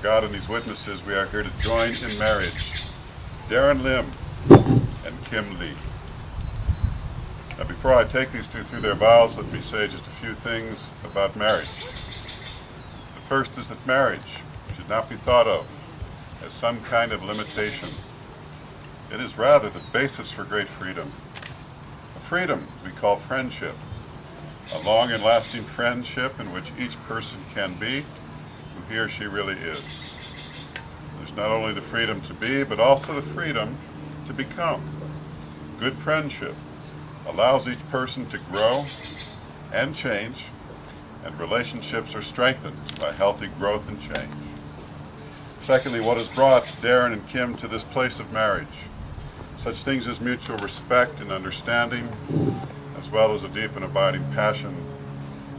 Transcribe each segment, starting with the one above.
God and these witnesses, we are here to join in marriage. Daren Lim and Kim Lee. Now, before I take these two through their vows, let me say just a few things about marriage. The first is that marriage should not be thought of as some kind of limitation. It is rather the basis for great freedom. A freedom we call friendship. A long and lasting friendship in which each person can be who he or she really is. There's not only the freedom to be, but also the freedom to become. Good friendship allows each person to grow and change, and relationships are strengthened by healthy growth and change. Secondly, what has brought Daren and Kim to this place of marriage? Such things as mutual respect and understanding, as well as a deep and abiding passion.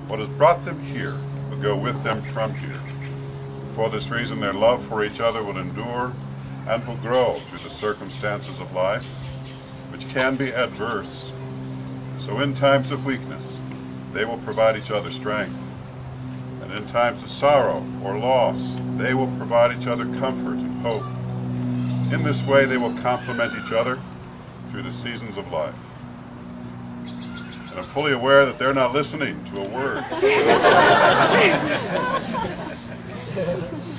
What has brought them here will go with them from here. For this reason, their love for each other will endure and will grow through the circumstances of life, which can be adverse. So in times of weakness, they will provide each other strength. And in times of sorrow or loss, they will provide each other comfort and hope. In this way, they will complement each other through the seasons of life. And I'm fully aware that they're not listening to a word.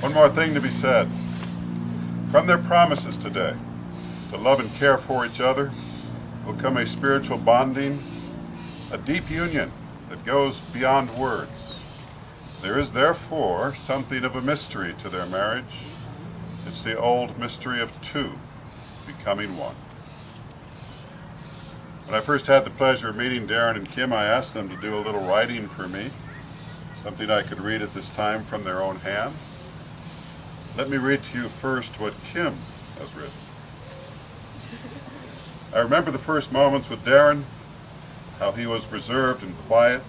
One more thing to be said. From their promises today to love and care for each other will come a spiritual bonding, a deep union that goes beyond words. There is therefore something of a mystery to their marriage. It's the old mystery of two becoming one. When I first had the pleasure of meeting Daren and Kim, I asked them to do a little writing for me, something I could read at this time from their own hand. Let me read to you first what Kim has written. I remember the first moments with Daren, how he was reserved and quiet,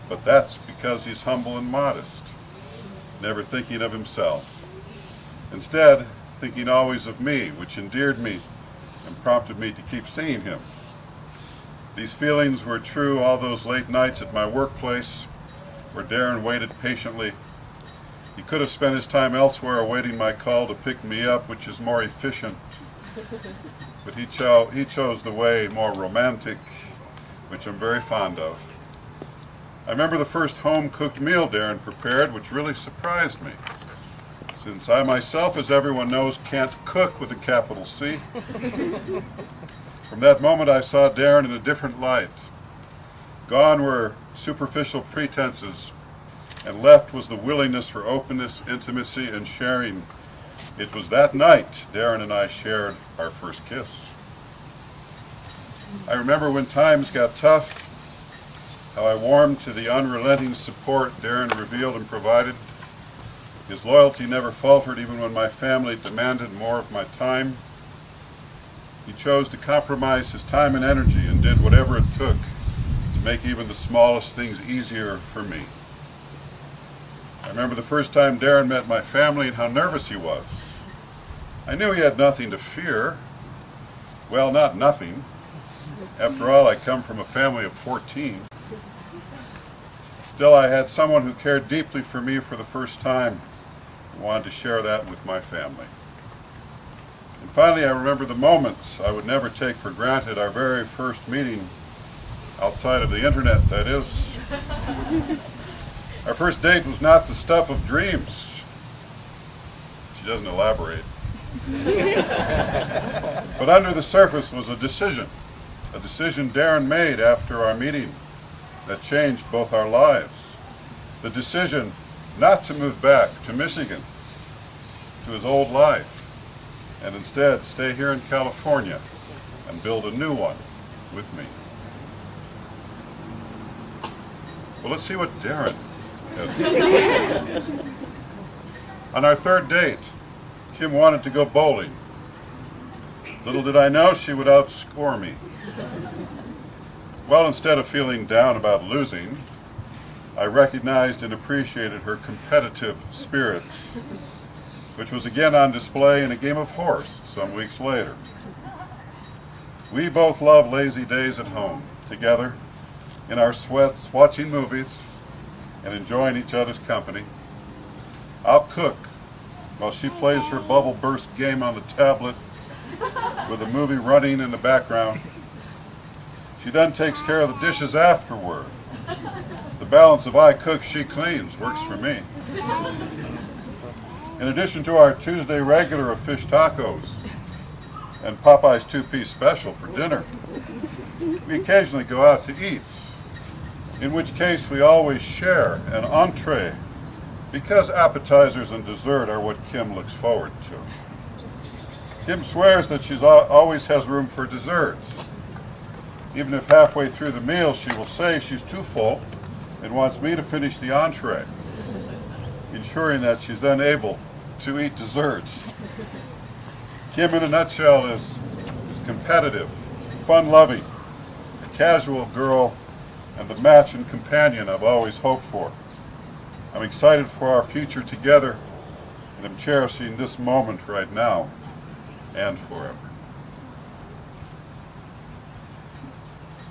but that's because he's humble and modest, never thinking of himself. Instead, thinking always of me, which endeared me and prompted me to keep seeing him. These feelings were true all those late nights at my workplace, where Daren waited patiently. He could have spent his time elsewhere awaiting my call to pick me up, which is more efficient. But he chose the way more romantic, which I'm very fond of. I remember the first home-cooked meal Daren prepared, which really surprised me, since I myself, as everyone knows, can't cook with a capital C. From that moment I saw Daren in a different light. Gone were superficial pretenses, and left was the willingness for openness, intimacy, and sharing. It was that night Daren and I shared our first kiss. I remember when times got tough, how I warmed to the unrelenting support Daren revealed and provided. His loyalty never faltered even when my family demanded more of my time. He chose to compromise his time and energy and did whatever it took to make even the smallest things easier for me. I remember the first time Daren met my family and how nervous he was. I knew he had nothing to fear. Well, not nothing. After all, I come from a family of 14. Still, I had someone who cared deeply for me for the first time and wanted to share that with my family. And finally, I remember the moments I would never take for granted, our very first meeting outside of the internet, that is. Our first date was not the stuff of dreams. She doesn't elaborate. But under the surface was a decision Daren made after our meeting that changed both our lives. The decision not to move back to Michigan, to his old life, and instead stay here in California and build a new one with me. Well, let's see what Daren has. On our third date, Kim wanted to go bowling. Little did I know she would outscore me. Well, instead of feeling down about losing, I recognized and appreciated her competitive spirit, which was again on display in a game of horse some weeks later. We both love lazy days at home, together, in our sweats, watching movies, and enjoying each other's company. I'll cook while she plays her bubble burst game on the tablet with a movie running in the background. She then takes care of the dishes afterward. The balance of I cook, she cleans works for me. In addition to our Tuesday regular of fish tacos and Popeye's two-piece special for dinner, we occasionally go out to eat, in which case we always share an entree because appetizers and dessert are what Kim looks forward to. Kim swears that she always has room for desserts. Even if halfway through the meal she will say she's too full and wants me to finish the entree, ensuring that she's then able to eat desserts. Kim, in a nutshell, is competitive, fun-loving, a casual girl, and the match and companion I've always hoped for. I'm excited for our future together, and I'm cherishing this moment right now and forever.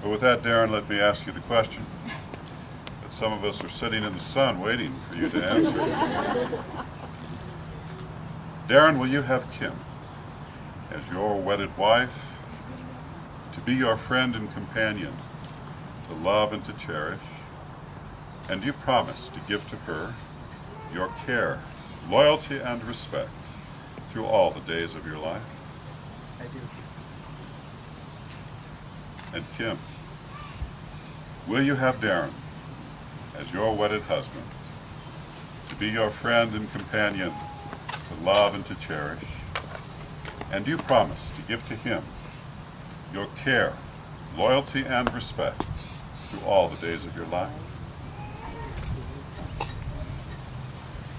But with that, Daren, let me ask you the question that some of us are sitting in the sun waiting for you to answer. Daren, will you have Kim as your wedded wife, to be your friend and companion, to love and to cherish? And do you promise to give to her your care, loyalty, and respect through all the days of your life? I do. And Kim, will you have Daren as your wedded husband, to be your friend and companion, to love and to cherish? And do you promise to give to him your care, loyalty, and respect through all the days of your life?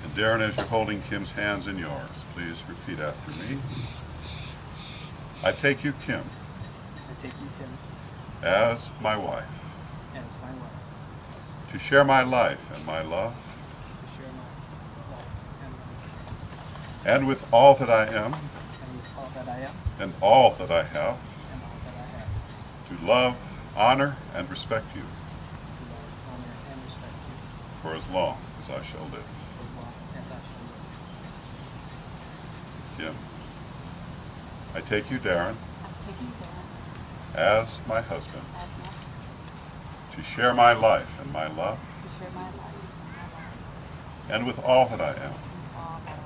And Daren, as you're holding Kim's hands in yours, please repeat after me. I take you, Kim, I take you, Kim, as my wife, as my wife, to share my life and my love, to share my life and my love, and with all that I am, and with all that I am, and all that I have, and all that I have, to love, honor, and respect you to love, honor, and respect you, for as long as I shall live. for as long as I shall live. Kim, I take you, Daren, I take you, Daren, as my husband, as my husband, to share my life and my love, to share my life and my love, and with all that I am, and all that I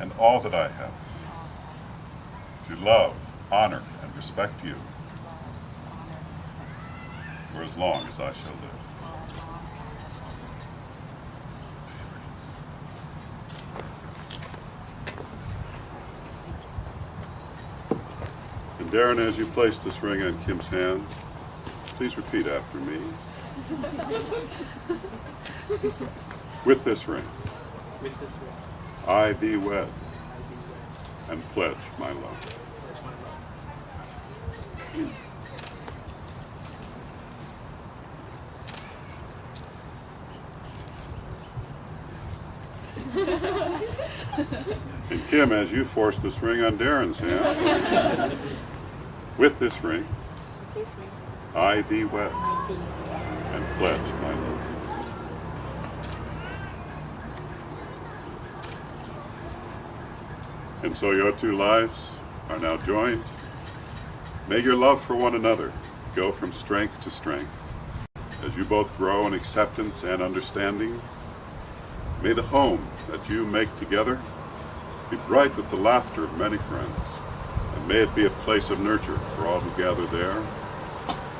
am, and all that I have, and all that I to love, honor, and respect you am, to love, honor, and respect you, for as long as I shall live. for as long as I shall live. And Daren, as you place this ring on Kim's hand, please repeat after me. With this ring, With this ring, I thee wed, I do wed, and pledge my love. pledge my love. And Kim, as you force this ring on Daren's hand, with this ring, With this ring, I thee wed, I thee wed, and pledge my love. And so your two lives are now joined. May your love for one another go from strength to strength as you both grow in acceptance and understanding. May the home that you make together be bright with the laughter of many friends, and may it be a place of nurture for all who gather there.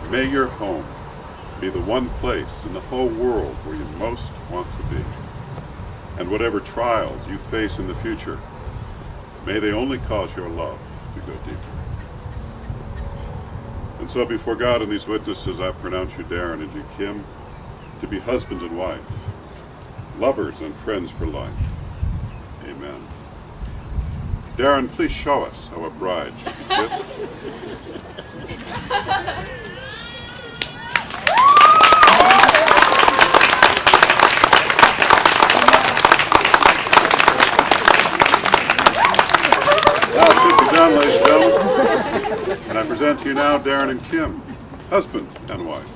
May your home be the one place in the whole world where you most want to be. And whatever trials you face in the future, may they only cause your love to go deeper. And so before God and these witnesses, I pronounce you, Daren, and you, Kim, to be husband and wife, lovers and friends for life. Amen. Daren, please show us how a bride should be kissed. Now sit down, ladies and gentlemen, and I present to you now Daren and Kim, husband and wife.